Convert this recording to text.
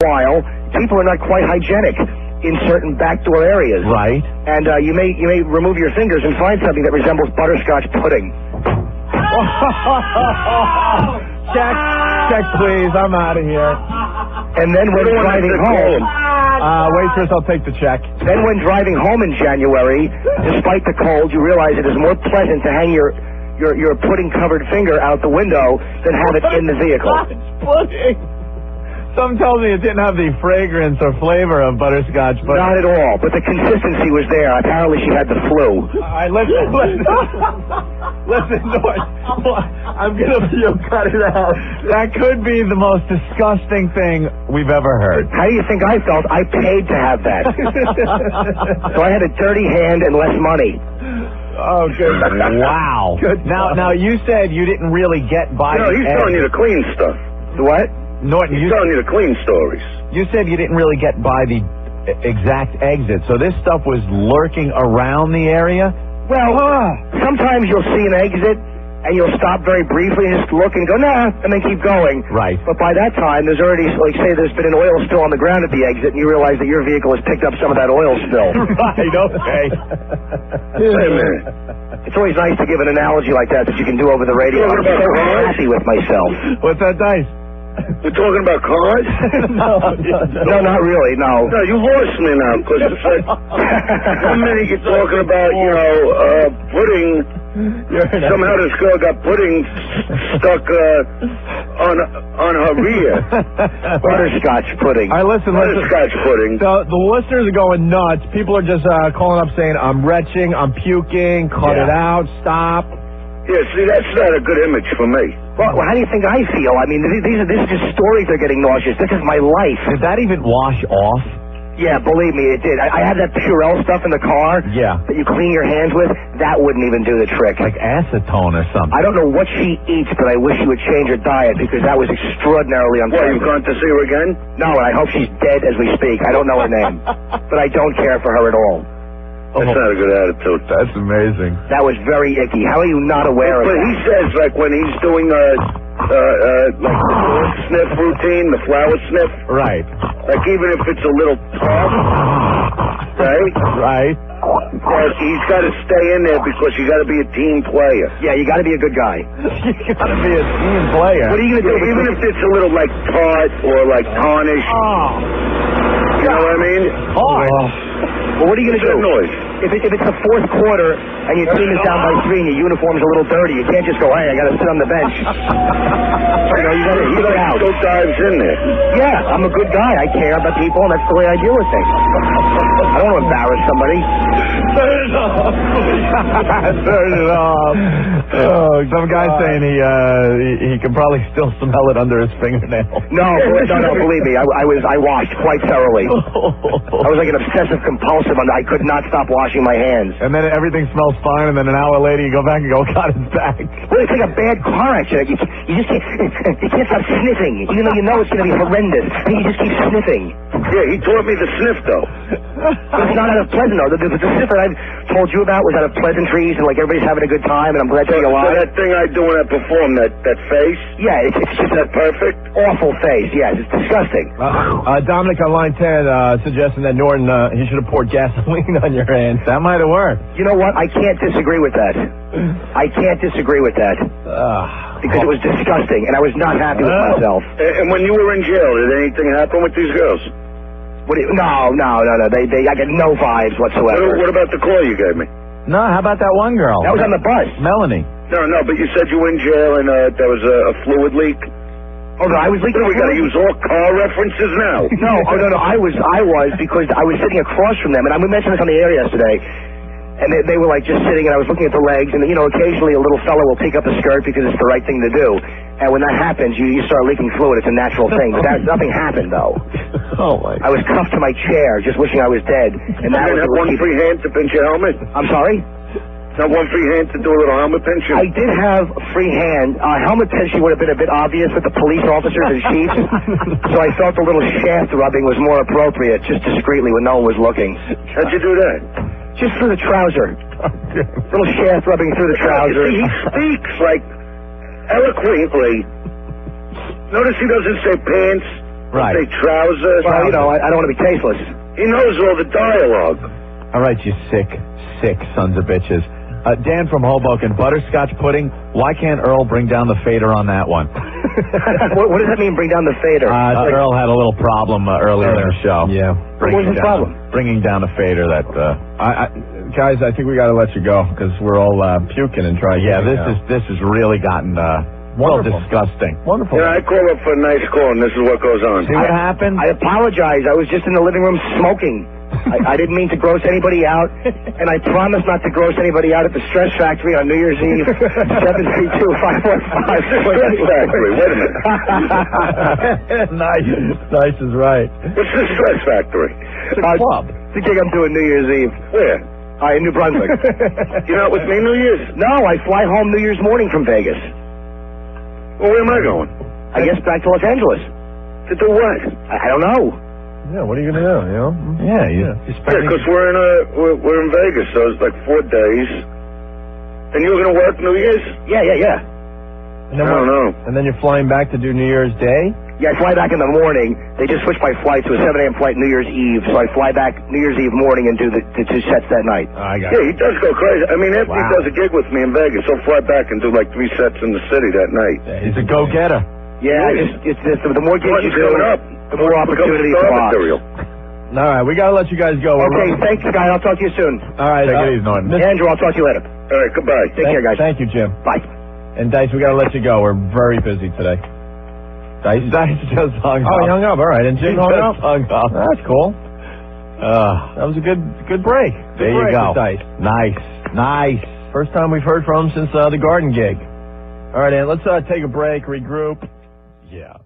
while, people are not quite hygienic in certain backdoor areas. Right. And you may remove your fingers and find something that resembles butterscotch pudding. Check, please. I'm out of here. And then when driving home... waitress, I'll take the check. Then when driving home in January, despite the cold, you realize it is more pleasant to hang your pudding-covered finger out the window than have it in the vehicle. Pudding. Some tells me it didn't have the fragrance or flavor of butterscotch, but... Not at all, but the consistency was there. Apparently she had the flu. Listen, Norton. I'm going to puke. Cut it out. That could be the most disgusting thing we've ever heard. How do you think I felt? I paid to have that. So I had a dirty hand and less money. Oh, good. Wow. Good. Now, you said you didn't really get by the he's telling you the clean stuff. The what? Norton, he's telling you the clean stories. You said you didn't really get by the exact exit, so this stuff was lurking around the area? Well, sometimes you'll see an exit, and you'll stop very briefly and just look and go, nah, and then keep going. Right. But by that time, there's already, like, say there's been an oil spill on the ground at the exit, and you realize that your vehicle has picked up some of that oil spill. Right, okay. Wait a minute. It's always nice to give an analogy like that you can do over the radio. I'm so happy with myself. What's that, Dice? We're talking about cars? No, not really, no. No, you lost me now, because it's like, 1 minute you're talking about, pudding. Somehow this girl got pudding stuck on her rear. Butterscotch pudding. All right, listen. Butterscotch pudding. The listeners are going nuts. People are just calling up saying, I'm retching, I'm puking, cut it out, stop. Yeah, see, that's not a good image for me. Well, how do you think I feel? I mean, these are just stories that are getting nauseous. This is my life. Did that even wash off? Yeah, believe me, it did. I had that Purell stuff in the car. Yeah. That you clean your hands with. That wouldn't even do the trick. Like acetone or something. I don't know what she eats, but I wish she would change her diet because that was extraordinarily unpleasant. What, you've gone to see her again? No, and I hope she's dead as we speak. I don't know her name. But I don't care for her at all. That's not a good attitude. That's amazing. That was very icky. How are you not aware of that? But he says, like, when he's doing, like, the sniff routine, the flower sniff. Right. Like, even if it's a little tough, right? Right. He's got to stay in there because you got to be a team player. Yeah, you got to be a good guy. You got to be a team player. What are you going to do? Even if it's a little, like, tart or, like, tarnished. Oh. You know what I mean? Hard. Well, what are you going to do? Noise. If it's the fourth quarter and your team is down by 3 and your uniform's a little dirty, you can't just go, hey, I got to sit on the bench. You got to get out. Go dives in there. Yeah, I'm a good guy. I care about people, and that's the way I deal with things. I don't want to embarrass somebody. Turn it off. Turn it off. Oh, some guy's saying he can probably still smell it under his fingernail. No, believe me. I washed quite thoroughly. I was like an obsessive compulsive. I could not stop washing my hands. And then everything smells fine, and then an hour later you go back and go, God, it's back. Well, it's like a bad car accident. You just can't stop sniffing. Even though you know it's going to be horrendous, and you just keep sniffing. Yeah, he taught me to sniff, though. It's not out of pleasant, though. The sniff that I've told you about was out of pleasantries, and like everybody's having a good time, and I'm glad to be alive. So that thing I do when I perform, that face? Yeah, it's just that perfect? Awful face, yes. It's disgusting. Dominic on line 10 suggesting that Norton, he should have poured gasoline on your hands. That might have worked. You know what? I can't disagree with that. I can't disagree with that. Because it was disgusting, and I was not happy with myself. And when you were in jail, did anything happen with these girls? No. I get no vibes whatsoever. What about the call you gave me? No, how about that one girl? That was on the bus. Melanie. No, but you said you were in jail and there was a fluid leak. Oh, no, I was leaking. We got to use all car references now. No, I was because I was sitting across from them, and we mentioned this on the air yesterday. And they were like just sitting, and I was looking at the legs, and occasionally a little fella will pick up a skirt because it's the right thing to do. And when that happens, you start leaking fluid. It's a natural thing. But nothing happened though. Oh my! I was cuffed to my chair, just wishing I was dead. And that was one free hand to pinch your helmet. I'm sorry. Not one free hand to do a little helmet pinching? I did have a free hand. Helmet pinching would have been a bit obvious with the police officers and chiefs. So I thought the little shaft rubbing was more appropriate, just discreetly when no one was looking. How'd you do that? Just through the trouser. Little shaft rubbing through the trouser. He speaks like eloquently. Notice he doesn't say pants Right. Say trouser. Well, you know, I don't want to be tasteless. He knows all the dialogue. All right, you sick sons of bitches. Dan from Hoboken, butterscotch pudding. Why can't Earl bring down the fader on that one? What does that mean, bring down the fader? Earl had a little problem earlier in the show. Yeah. What was the problem? Bringing down a fader that... Guys, I think we got to let you go because we're all puking and trying. Yeah, this has really gotten well disgusting. Wonderful. Yeah, I call up for a nice call, and this is what goes on. See what happened? I apologize. I was just in the living room smoking. I didn't mean to gross anybody out, and I promise not to gross anybody out at the Stress Factory on New Year's Eve, 732-515. Stress Factory, wait a minute. Nice is right. What's the Stress Factory? It's a club. The gig I'm doing New Year's Eve. Where? In New Brunswick. You're not with me New Year's? No, I fly home New Year's morning from Vegas. Well, where am I going? I guess back to Los Angeles. To do what? I don't know. Yeah, what are you going to do, you know? Yeah, Yeah, because we're in Vegas, so it's like 4 days. And you're going to work New Year's? Yeah. And then I don't know. And then you're flying back to do New Year's Day? Yeah, I fly back in the morning. They just switched my flight to a 7 a.m. flight New Year's Eve, so I fly back New Year's Eve morning and do the 2 sets that night. I got Yeah, he does go crazy. I mean, after he Wow. does a gig with me in Vegas, he'll fly back and do like 3 sets in the city that night. He's a go-getter. Yeah, it's the more gigs you Coming do, up. the more opportunities Star for us. material. All right, we got to let you guys go. Okay, thanks, guys. I'll talk to you soon. All right. Take it easy, Norton. Andrew, I'll talk to you later. All right, goodbye. Take care, guys. Thank you, Jim. Bye. And Dice, we got to let you go. We're very busy today. Dice just hung up. Oh, he hung up. All right. And Jim hung up? hung up. That's cool. That was a good break. There you go. Dice. Nice. First time we've heard from him since the Garden gig. All right, Ann, let's take a break, regroup. Yeah.